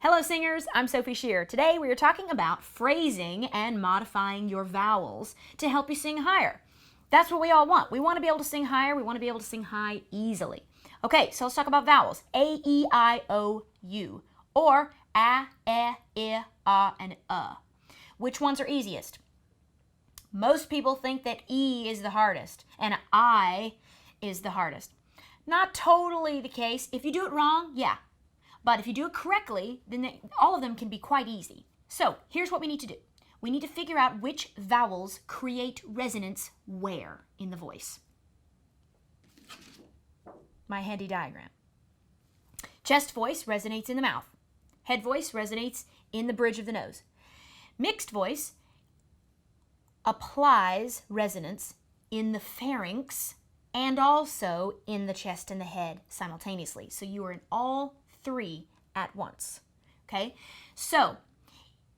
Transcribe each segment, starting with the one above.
Hello singers, I'm Sophie Shear. Today we are talking about phrasing and modifying your vowels to help you sing higher. That's what we all want. We want to be able to sing higher. We want to be able to sing high easily. Okay, so let's talk about vowels. A, E, I, O, U. Or A, E, I, and Which ones are easiest? Most people think that E is the hardest and I is the hardest. Not totally the case. If you do it wrong, yeah. But if you do it correctly, then all of them can be quite easy. So here's what we need to do. We need to figure out which vowels create resonance where in the voice. My handy diagram. Chest voice resonates in the mouth. Head voice resonates in the bridge of the nose. Mixed voice applies resonance in the pharynx and also in the chest and the head simultaneously. So you are in all three at once. Okay? So,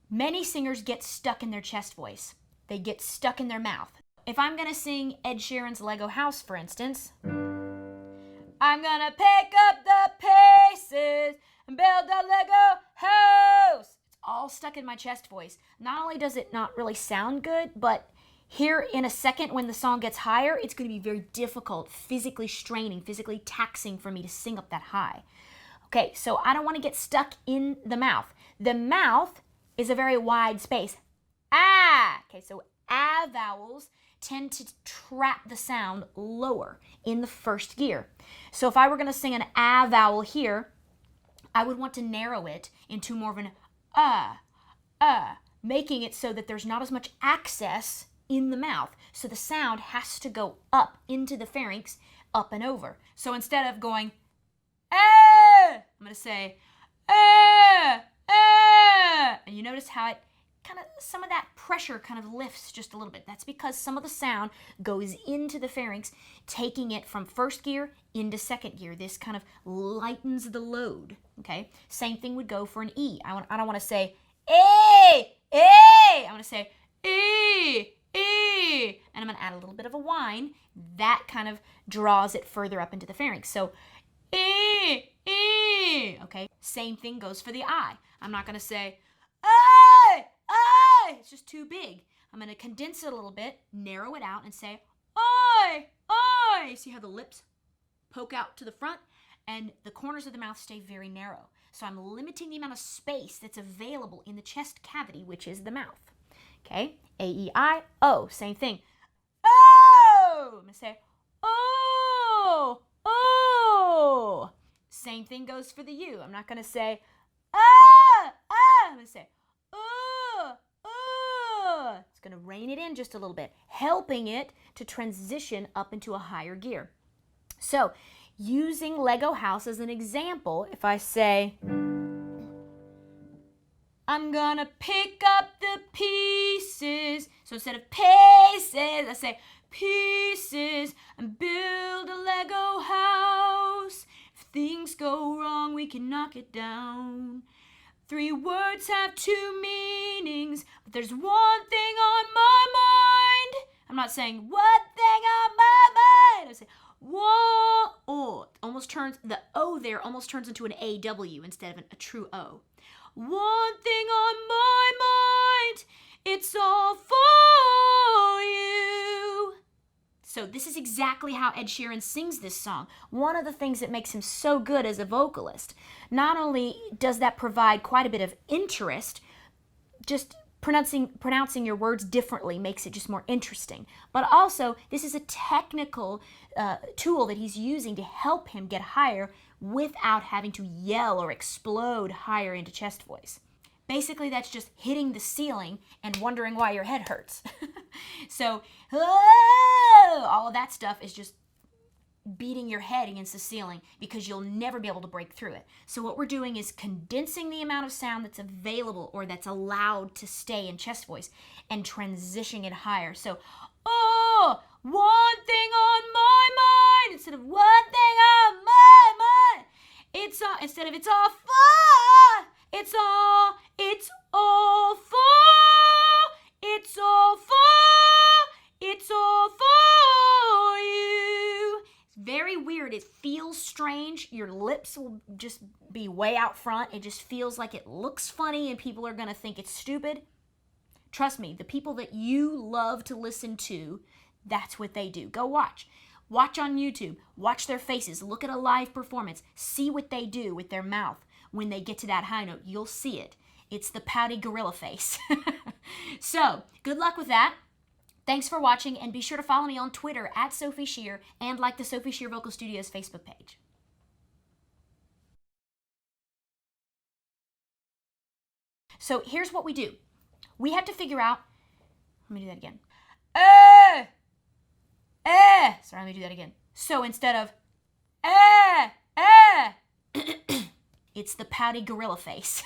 many singers get stuck in their chest voice. They get stuck in their mouth. If I'm going to sing Ed Sheeran's Lego House, for instance, I'm going to pick up the pieces and build a Lego house. It's all stuck in my chest voice. Not only does it not really sound good, but here in a second when the song gets higher, it's going to be very difficult, physically straining, physically taxing for me to sing up that high. Okay, so I don't want to get stuck in the mouth. The mouth is a very wide space. Ah! Okay, so ah vowels tend to trap the sound lower in the first gear. So if I were going to sing an ah vowel here, I would want to narrow it into more of an making it so that there's not as much access in the mouth. So the sound has to go up into the pharynx, up and over. So instead of going I'm going to say, and you notice how it some of that pressure kind of lifts just a little bit. That's because some of the sound goes into the pharynx, taking it from first gear into second gear. This kind of lightens the load, okay? Same thing would go for an E. I don't want to say, I want to say, and I'm going to add a little bit of a whine. That kind of draws it further up into the pharynx. So, okay? Same thing goes for the I. I'm not going to say, I. It's just too big. I'm going to condense it a little bit, narrow it out, and say, I. See how the lips poke out to the front? And the corners of the mouth stay very narrow. So I'm limiting the amount of space that's available in the chest cavity, which is the mouth. Okay? A, E, I, O. Same thing. Oh! I'm going to say, oh. Same thing goes for the U. I'm not going to say, I'm going to say, It's going to rein it in just a little bit, helping it to transition up into a higher gear. So, using Lego House as an example, if I say, I'm going to pick up the pieces. So instead of pieces, I say, pieces and build a Lego house. If things go wrong, we can knock it down. 3 words have 2 meanings, but there's one thing on my mind. I'm not saying one thing on my mind. I'm saying one. The O there almost turns into an AW instead of a true O. One thing on my mind, it's all for you. So this is exactly how Ed Sheeran sings this song. One of the things that makes him so good as a vocalist. Not only does that provide quite a bit of interest, just pronouncing your words differently makes it just more interesting. But also, this is a technical tool that he's using to help him get higher without having to yell or explode higher into chest voice. Basically, that's just hitting the ceiling and wondering why your head hurts. So, all of that stuff is just beating your head against the ceiling because you'll never be able to break through it. So what we're doing is condensing the amount of sound that's available or that's allowed to stay in chest voice and transitioning it higher. So, one thing on my mind instead of one thing on my mind. Instead of it's all for, it's all for, it's all for you. It's very weird. It feels strange. Your lips lips will just be way out front. It just feels like it looks funny and people are going to think it's stupid. Trust me, the people that you love to listen to, that's what they do. Go watch. Watch on YouTube. Watch their faces. Look at a live performance. See what they do with their mouth when they get to that high note. You'll see it. It's the pouty gorilla face. So, good luck with that. Thanks for watching, and be sure to follow me on Twitter at Sophie Sheer and like the Sophie Sheer Vocal Studios Facebook page. So here's what we do. We have to figure out, let me do that again. Sorry, let me do that again. So instead of it's the pouty gorilla face.